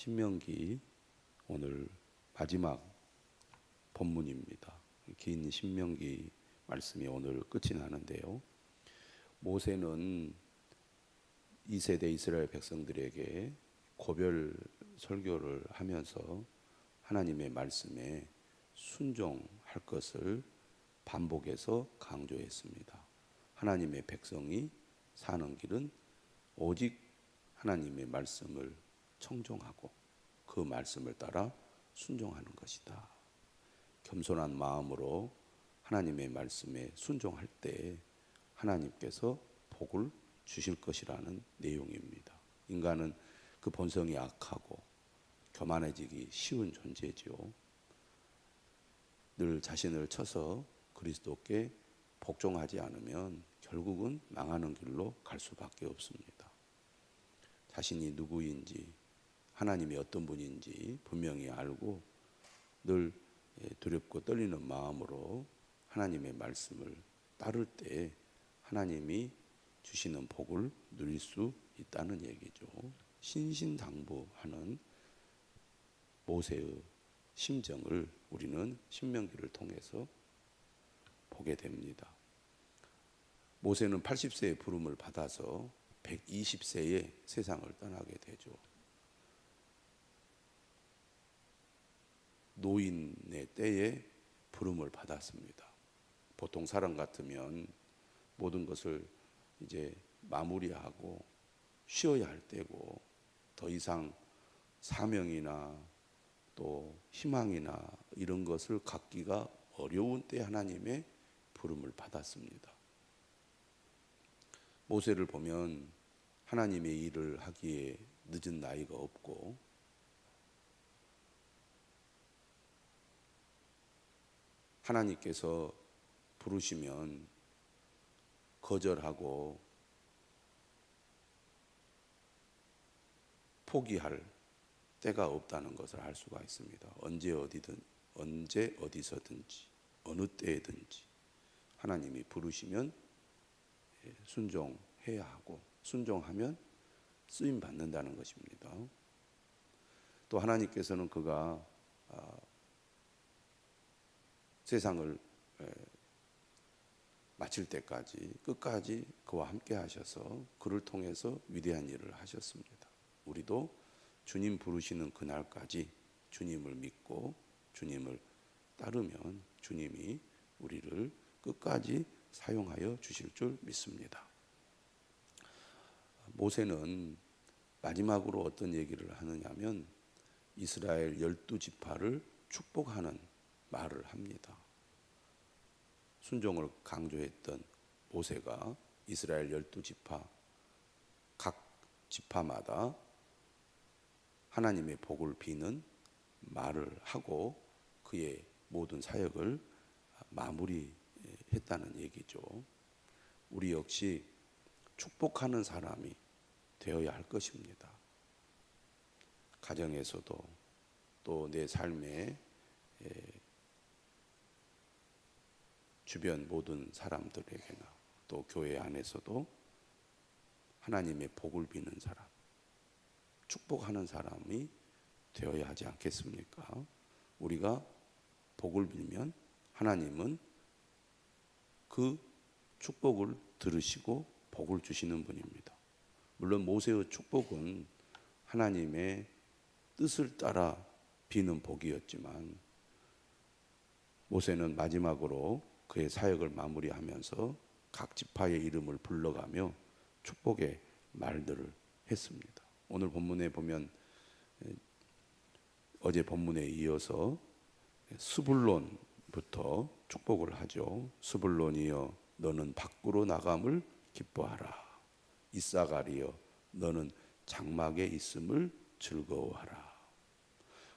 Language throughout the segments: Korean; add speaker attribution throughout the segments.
Speaker 1: 신명기 오늘 마지막 본문입니다. 긴 신명기 말씀이 오늘 끝이 나는데요. 모세는 2세대 이스라엘 백성들에게 고별 설교를 하면서 하나님의 말씀에 순종할 것을 반복해서 강조했습니다. 하나님의 백성이 사는 길은 오직 하나님의 말씀을 청종하고 그 말씀을 따라 순종하는 것이다. 겸손한 마음으로 하나님의 말씀에 순종할 때 하나님께서 복을 주실 것이라는 내용입니다. 인간은 그 본성이 악하고 교만해지기 쉬운 존재지요. 늘 자신을 쳐서 그리스도께 복종하지 않으면 결국은 망하는 길로 갈 수밖에 없습니다. 자신이 누구인지 하나님이 어떤 분인지 분명히 알고 늘 두렵고 떨리는 마음으로 하나님의 말씀을 따를 때 하나님이 주시는 복을 누릴 수 있다는 얘기죠. 신신당부하는 모세의 심정을 우리는 신명기를 통해서 보게 됩니다. 모세는 80세의 부름을 받아서 120세에 세상을 떠나게 되죠. 노인의 때에 부름을 받았습니다. 보통 사람 같으면 모든 것을 이제 마무리하고 쉬어야 할 때고 더 이상 사명이나 또 희망이나 이런 것을 갖기가 어려운 때 하나님의 부름을 받았습니다. 모세를 보면 하나님의 일을 하기에 늦은 나이가 없고 하나님께서 부르시면 거절하고 포기할 때가 없다는 것을 알 수가 있습니다. 언제 어디서든지 어느 때든지 하나님이 부르시면 순종해야 하고 순종하면 쓰임 받는다는 것입니다. 또 하나님께서는 그가 세상을 마칠 때까지 끝까지 그와 함께 하셔서 그를 통해서 위대한 일을 하셨습니다. 우리도 주님 부르시는 그날까지 주님을 믿고 주님을 따르면 주님이 우리를 끝까지 사용하여 주실 줄 믿습니다. 모세는 마지막으로 어떤 얘기를 하느냐면 이스라엘 12지파를 축복하는 말을 합니다. 순종을 강조했던 모세가 이스라엘 12지파 각 지파마다 하나님의 복을 비는 말을 하고 그의 모든 사역을 마무리했다는 얘기죠. 우리 역시 축복하는 사람이 되어야 할 것입니다. 가정에서도 또 내 삶에 주변 모든 사람들에게나 또 교회 안에서도 하나님의 복을 비는 사람, 축복하는 사람이 되어야 하지 않겠습니까? 우리가 복을 빌면 하나님은 그 축복을 들으시고 복을 주시는 분입니다. 물론 모세의 축복은 하나님의 뜻을 따라 비는 복이었지만 모세는 마지막으로 그의 사역을 마무리하면서 각 지파의 이름을 불러가며 축복의 말들을 했습니다. 오늘 본문에 보면 어제 본문에 이어서 스불론부터 축복을 하죠. 스불론이여 너는 밖으로 나감을 기뻐하라. 이사가리여 너는 장막에 있음을 즐거워하라.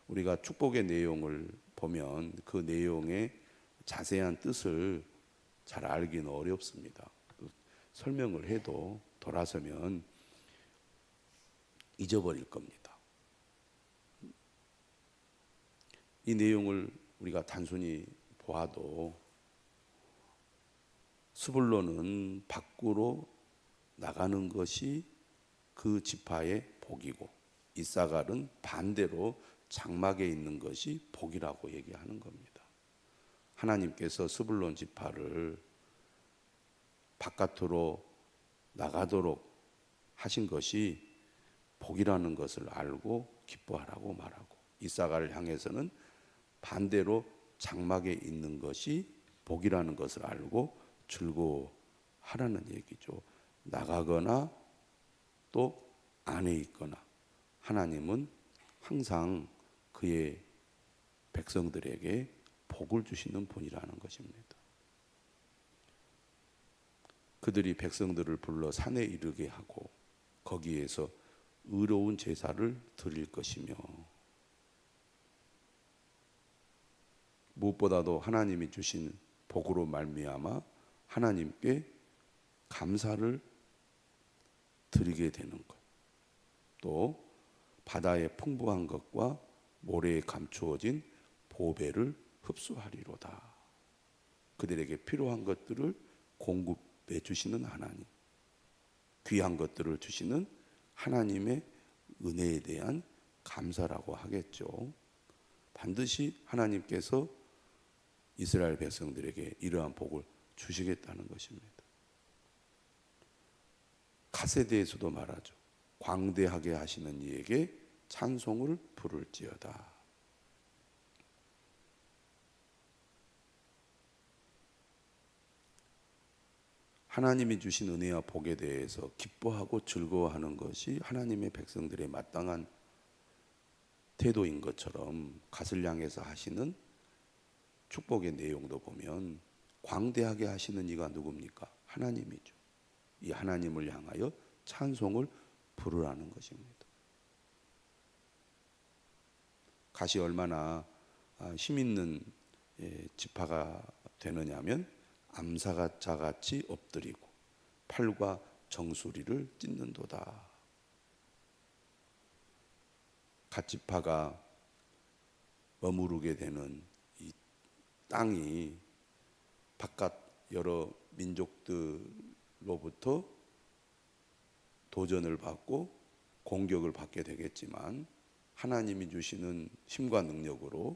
Speaker 1: 우리가 축복의 내용을 보면 그 내용의 자세한 뜻을 잘 알기는 어렵습니다. 설명을 해도 돌아서면 잊어버릴 겁니다. 이 내용을 우리가 단순히 보아도 스불론은 밖으로 나가는 것이 그 지파의 복이고 이사갈은 반대로 장막에 있는 것이 복이라고 얘기하는 겁니다. 하나님께서 스불론 지파를 바깥으로 나가도록 하신 것이 복이라는 것을 알고 기뻐하라고 말하고, 이사갈을 향해서는 반대로 장막에 있는 것이 복이라는 것을 알고 즐거워하라는 얘기죠. 나가거나 또 안에 있거나 하나님은 항상 그의 백성들에게 복을 주시는 분이라는 것입니다. 그들이 백성들을 불러 산에 이르게 하고 거기에서 의로운 제사를 드릴 것이며, 무엇보다도 하나님이 주신 복으로 말미암아 하나님께 감사를 드리게 되는 것, 또 바다의 풍부한 것과 모래에 감추어진 보배를 흡수하리로다. 그들에게 필요한 것들을 공급해 주시는 하나님, 귀한 것들을 주시는 하나님의 은혜에 대한 감사라고 하겠죠. 반드시 하나님께서 이스라엘 백성들에게 이러한 복을 주시겠다는 것입니다. 가세대에서도 말하죠. 광대하게 하시는 이에게 찬송을 부를지어다. 하나님이 주신 은혜와 복에 대해서 기뻐하고 즐거워하는 것이 하나님의 백성들의 마땅한 태도인 것처럼, 갓을 향해서 하시는 축복의 내용도 보면 광대하게 하시는 이가 누굽니까? 하나님이죠. 이 하나님을 향하여 찬송을 부르라는 것입니다. 갓이 얼마나 힘 있는 지파가 되느냐면 암사자같이 엎드리고 팔과 정수리를 찢는도다. 갓 지파가 머무르게 되는 이 땅이 바깥 여러 민족들로부터 도전을 받고 공격을 받게 되겠지만 하나님이 주시는 힘과 능력으로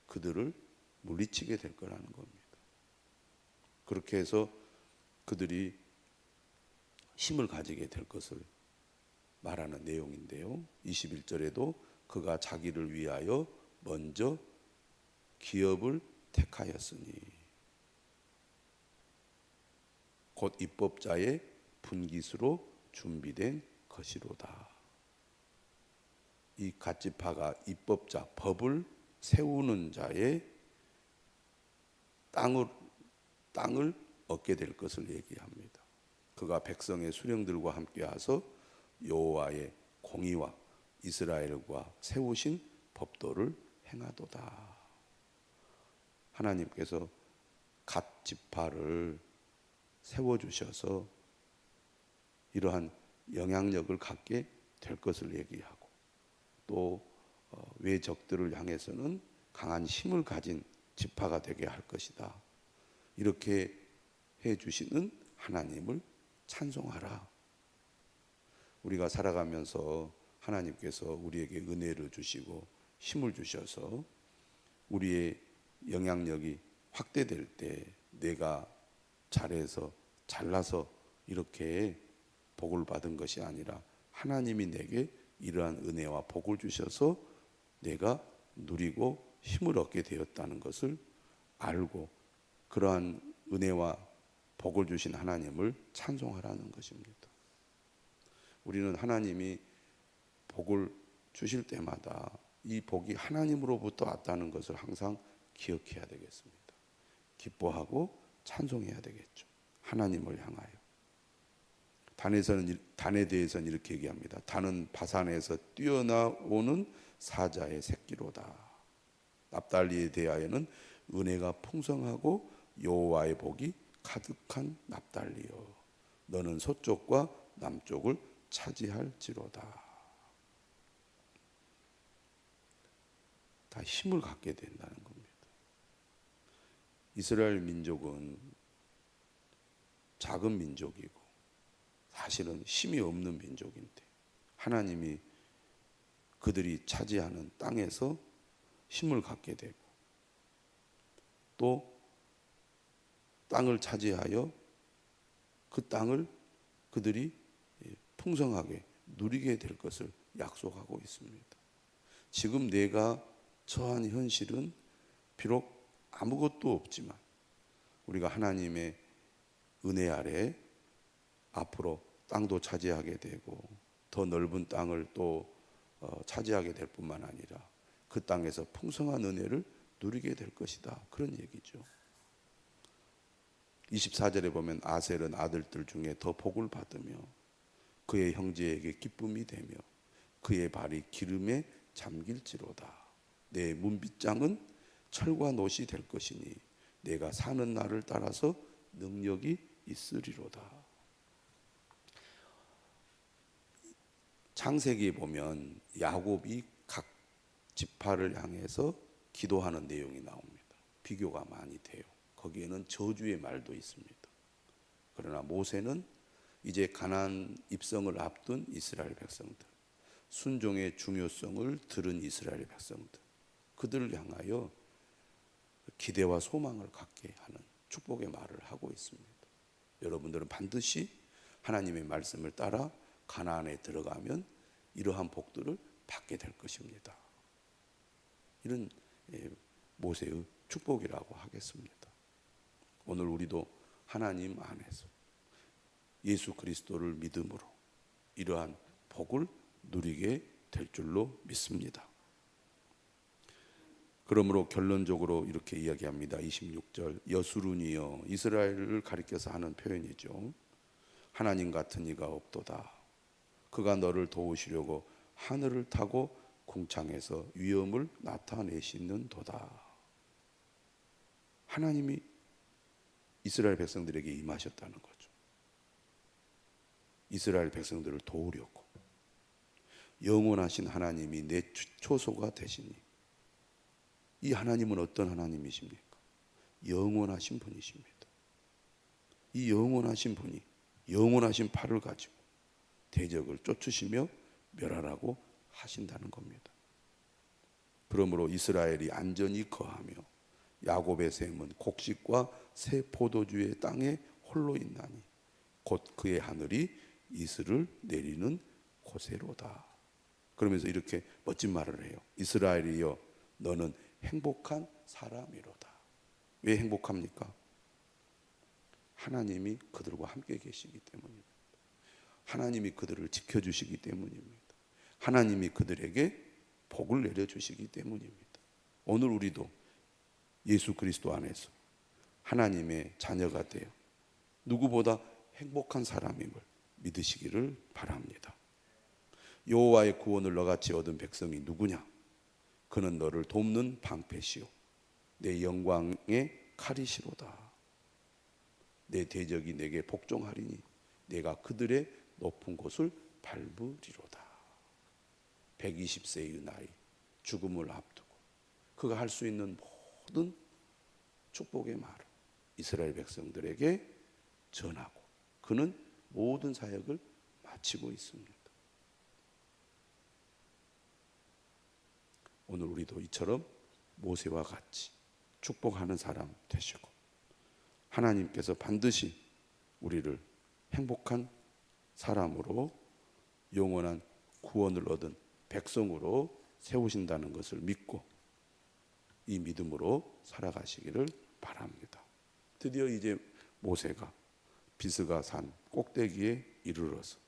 Speaker 1: 그들을 물리치게 될 거라는 겁니다. 그렇게 해서 그들이 힘을 가지게 될 것을 말하는 내용인데요. 21절에도 그가 자기를 위하여 먼저 기업을 택하였으니 곧 입법자의 분깃으로 준비된 것이로다. 이 갓지파가 입법자, 법을 세우는 자의 땅을 얻게 될 것을 얘기합니다. 그가 백성의 수령들과 함께 와서 여호와의 공의와 이스라엘과 세우신 법도를 행하도다. 하나님께서 갓 지파를 세워주셔서 이러한 영향력을 갖게 될 것을 얘기하고, 또 외적들을 향해서는 강한 힘을 가진 지파가 되게 할 것이다. 이렇게 해주시는 하나님을 찬송하라. 우리가 살아가면서 하나님께서 우리에게 은혜를 주시고 힘을 주셔서 우리의 영향력이 확대될 때 내가 잘해서 잘나서 이렇게 복을 받은 것이 아니라 하나님이 내게 이러한 은혜와 복을 주셔서 내가 누리고 힘을 얻게 되었다는 것을 알고 그러한 은혜와 복을 주신 하나님을 찬송하라는 것입니다. 우리는 하나님이 복을 주실 때마다 이 복이 하나님으로부터 왔다는 것을 항상 기억해야 되겠습니다. 기뻐하고 찬송해야 되겠죠. 하나님을 향하여. 단에 대해서는 이렇게 얘기합니다. 단은 바산에서 뛰어나오는 사자의 새끼로다. 납달리에 대하여는 은혜가 풍성하고 여호와의 복이 가득한 납달리여, 너는 서쪽과 남쪽을 차지할지로다. 다 힘을 갖게 된다는 겁니다. 이스라엘 민족은 작은 민족이고 사실은 힘이 없는 민족인데 하나님이 그들이 차지하는 땅에서 힘을 갖게 되고, 또 땅을 차지하여 그 땅을 그들이 풍성하게 누리게 될 것을 약속하고 있습니다. 지금 내가 처한 현실은 비록 아무것도 없지만 우리가 하나님의 은혜 아래 앞으로 땅도 차지하게 되고 더 넓은 땅을 또 차지하게 될 뿐만 아니라 그 땅에서 풍성한 은혜를 누리게 될 것이다, 그런 얘기죠. 24절에 보면 아셀은 아들들 중에 더 복을 받으며 그의 형제에게 기쁨이 되며 그의 발이 기름에 잠길지로다. 내 문빗장은 철과 놋이 될 것이니 내가 사는 날을 따라서 능력이 있으리로다. 창세기에 보면 야곱이 각 지파를 향해서 기도하는 내용이 나옵니다. 비교가 많이 돼요. 거기에는 저주의 말도 있습니다. 그러나 모세는 이제 가나안 입성을 앞둔 이스라엘 백성들, 순종의 중요성을 들은 이스라엘 백성들, 그들을 향하여 기대와 소망을 갖게 하는 축복의 말을 하고 있습니다. 여러분들은 반드시 하나님의 말씀을 따라 가나안에 들어가면 이러한 복들을 받게 될 것입니다. 이런 모세의 축복이라고 하겠습니다. 오늘 우리도 하나님 안에서 예수 그리스도를 믿음으로 이러한 복을 누리게 될 줄로 믿습니다. 그러므로 결론적으로 이렇게 이야기합니다. 26절, 여수룬이여, 이스라엘을 가리켜서 하는 표현이죠. 하나님 같은 이가 없도다. 그가 너를 도우시려고 하늘을 타고 궁창에서 위엄을 나타내시는 도다. 하나님이 이스라엘 백성들에게 임하셨다는 거죠. 이스라엘 백성들을 도우려고. 영원하신 하나님이 내 초소가 되시니, 이 하나님은 어떤 하나님이십니까? 영원하신 분이십니다. 이 영원하신 분이 영원하신 팔을 가지고 대적을 쫓으시며 멸하라고 하신다는 겁니다. 그러므로 이스라엘이 안전히 거하며 야곱의 샘은 곡식과 새 포도주의 땅에 홀로 있나니 곧 그의 하늘이 이슬을 내리는 곳에로다. 그러면서 이렇게 멋진 말을 해요. 이스라엘이여, 너는 행복한 사람이로다. 왜 행복합니까? 하나님이 그들과 함께 계시기 때문입니다. 하나님이 그들을 지켜주시기 때문입니다. 하나님이 그들에게 복을 내려주시기 때문입니다. 오늘 우리도 예수 그리스도 안에서 하나님의 자녀가 되어 누구보다 행복한 사람임을 믿으시기를 바랍니다. 여호와의 구원을 너같이 얻은 백성이 누구냐? 그는 너를 돕는 방패시오 내 영광의 칼이시로다. 내 대적이 내게 복종하리니 내가 그들의 높은 곳을 밟으리로다. 120세의 나이, 죽음을 앞두고 그가 할 수 있는 모든 축복의 말을 이스라엘 백성들에게 전하고 그는 모든 사역을 마치고 있습니다. 오늘 우리도 이처럼 모세와 같이 축복하는 사람 되시고 하나님께서 반드시 우리를 행복한 사람으로 영원한 구원을 얻은 백성으로 세우신다는 것을 믿고 이 믿음으로 살아가시기를 바랍니다. 드디어 이제 모세가 비스가 산 꼭대기에 이르러서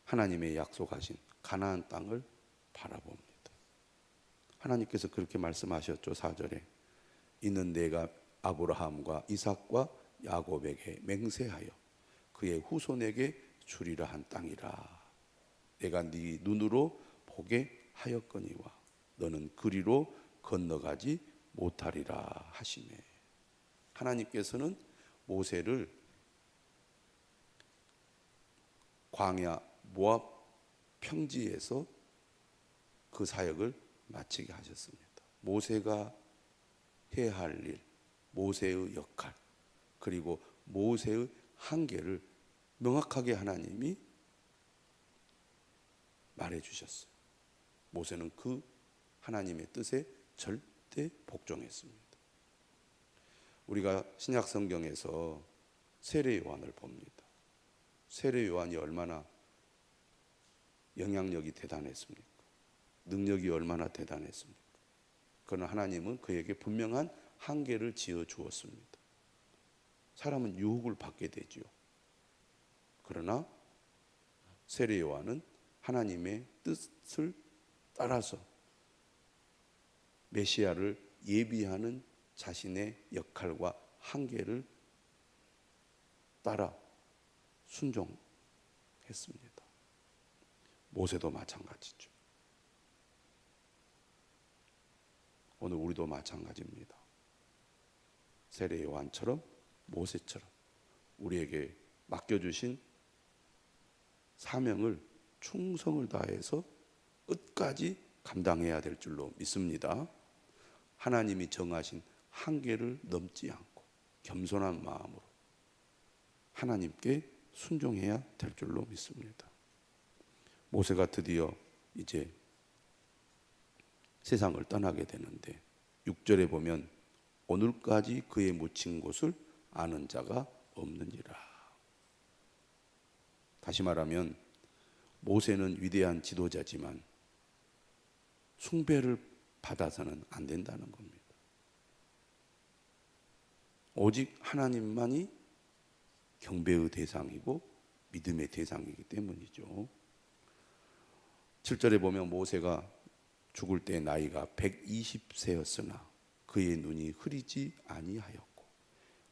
Speaker 1: 하나님의 약속하신 가나안 땅을 바라봅니다. 하나님께서 그렇게 말씀하셨죠. 4절에 이는 내가 아브라함과 이삭과 야곱에게 맹세하여 그의 후손에게 주리라 한 땅이라. 내가 네 눈으로 보게 하였거니와 너는 그리로 건너가지 못하리라 하시매. 하나님께서는 모세를 광야 모압 평지에서 그 사역을 마치게 하셨습니다. 모세가 해야 할 일, 모세의 역할, 그리고 모세의 한계를 명확하게 하나님이 말해 주셨어요. 모세는 그 하나님의 뜻에 절대 복종했습니다. 우리가 신약 성경에서 세례 요한을 봅니다. 세례 요한이 얼마나 영향력이 대단했습니까? 능력이 얼마나 대단했습니까? 그러나 하나님은 그에게 분명한 한계를 지어 주었습니다. 사람은 유혹을 받게 되지요. 그러나 세례 요한은 하나님의 뜻을 따라서 메시아를 예비하는 자신의 역할과 한계를 따라 순종했습니다. 모세도 마찬가지죠. 오늘 우리도 마찬가지입니다. 세례 요한처럼 모세처럼 우리에게 맡겨주신 사명을 충성을 다해서 끝까지 감당해야 될 줄로 믿습니다. 하나님이 정하신 한계를 넘지 않고 겸손한 마음으로 하나님께 순종해야 될 줄로 믿습니다. 모세가 드디어 이제 세상을 떠나게 되는데 6절에 보면 오늘까지 그의 묻힌 곳을 아는 자가 없느니라. 다시 말하면 모세는 위대한 지도자지만 숭배를 받아서는 안 된다는 겁니다. 오직 하나님만이 경배의 대상이고 믿음의 대상이기 때문이죠. 7절에 보면 모세가 죽을 때 나이가 120세였으나 그의 눈이 흐리지 아니하였고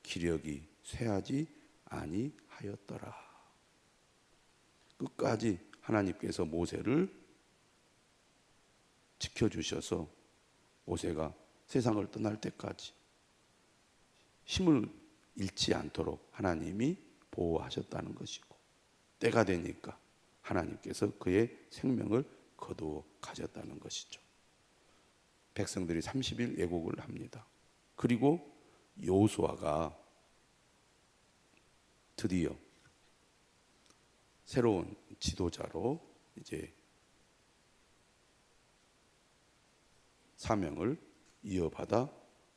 Speaker 1: 기력이 쇠하지 아니하였더라. 끝까지 하나님께서 모세를 지켜주셔서 모세가 세상을 떠날 때까지 힘을 잃지 않도록 하나님이 보호하셨다는 것이고 때가 되니까 하나님께서 그의 생명을 거두어 가셨다는 것이죠. 백성들이 30일 애국을 합니다. 그리고 여호수아가 드디어 새로운 지도자로 이제 사명을 이어받아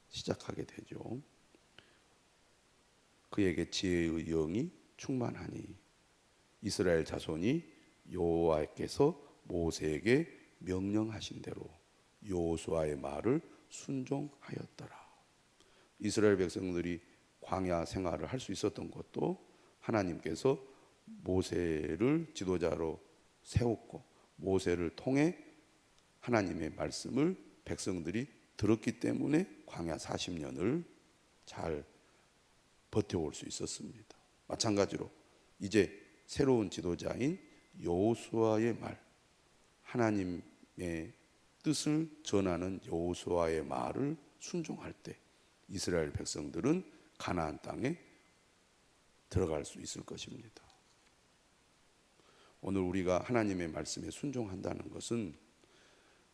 Speaker 1: 시작하게 되죠. 그에게 지혜의 영이 충만하니 이스라엘 자손이 여호와께서 모세에게 명령하신 대로 여호수아의 말을 순종하였더라. 이스라엘 백성들이 광야 생활을 할 수 있었던 것도 하나님께서 모세를 지도자로 세웠고 모세를 통해 하나님의 말씀을 백성들이 들었기 때문에 광야 40년을 잘 버텨올 수 있었습니다. 마찬가지로 이제 새로운 지도자인 여호수아의 말, 하나님의 뜻을 전하는 여호수아의 말을 순종할 때 이스라엘 백성들은 가나안 땅에 들어갈 수 있을 것입니다. 오늘 우리가 하나님의 말씀에 순종한다는 것은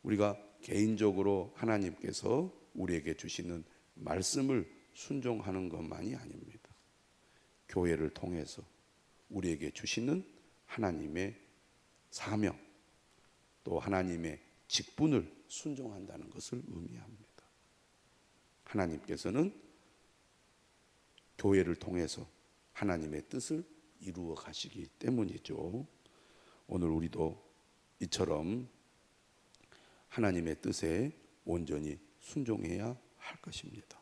Speaker 1: 우리가 개인적으로 하나님께서 우리에게 주시는 말씀을 순종하는 것만이 아닙니다. 교회를 통해서 우리에게 주시는 하나님의 사명, 또 하나님의 직분을 순종한다는 것을 의미합니다. 하나님께서는 교회를 통해서 하나님의 뜻을 이루어 가시기 때문이죠. 오늘 우리도 이처럼 하나님의 뜻에 온전히 순종해야 할 것입니다.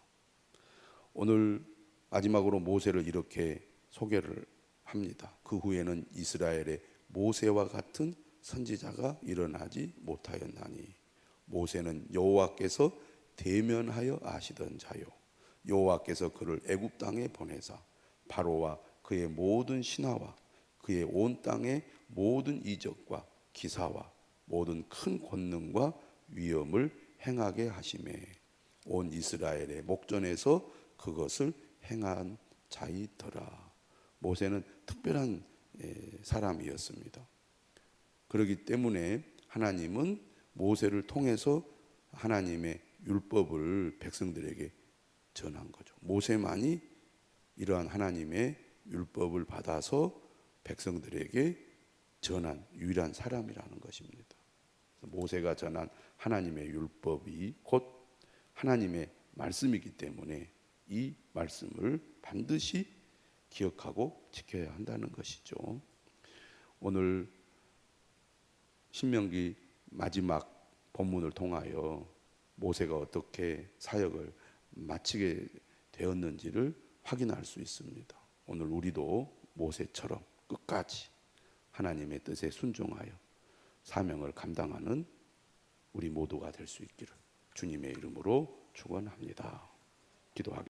Speaker 1: 오늘 마지막으로 모세를 이렇게 소개를 합니다. 그 후에는 이스라엘의 모세와 같은 선지자가 일어나지 못하였나니 모세는 여호와께서 대면하여 아시던 자요 여호와께서 그를 애굽 땅에 보내사 바로와 그의 모든 신하와 그의 온 땅의 모든 이적과 기사와 모든 큰 권능과 위엄을 행하게 하심에 온 이스라엘의 목전에서 그것을 행한 자이더라. 모세는 특별한 사람이었습니다. 그렇기 때문에 하나님은 모세를 통해서 하나님의 율법을 백성들에게 전한 거죠. 모세만이 이러한 하나님의 율법을 받아서 백성들에게 전한 유일한 사람이라는 것입니다. 모세가 전한 하나님의 율법이 곧 하나님의 말씀이기 때문에 이 말씀을 반드시 기억하고 지켜야 한다는 것이죠. 오늘 신명기 마지막 본문을 통하여 모세가 어떻게 사역을 마치게 되었는지를 확인할 수 있습니다. 오늘 우리도 모세처럼 끝까지 하나님의 뜻에 순종하여 사명을 감당하는 우리 모두가 될 수 있기를 주님의 이름으로 축원합니다. 기도하겠습니다.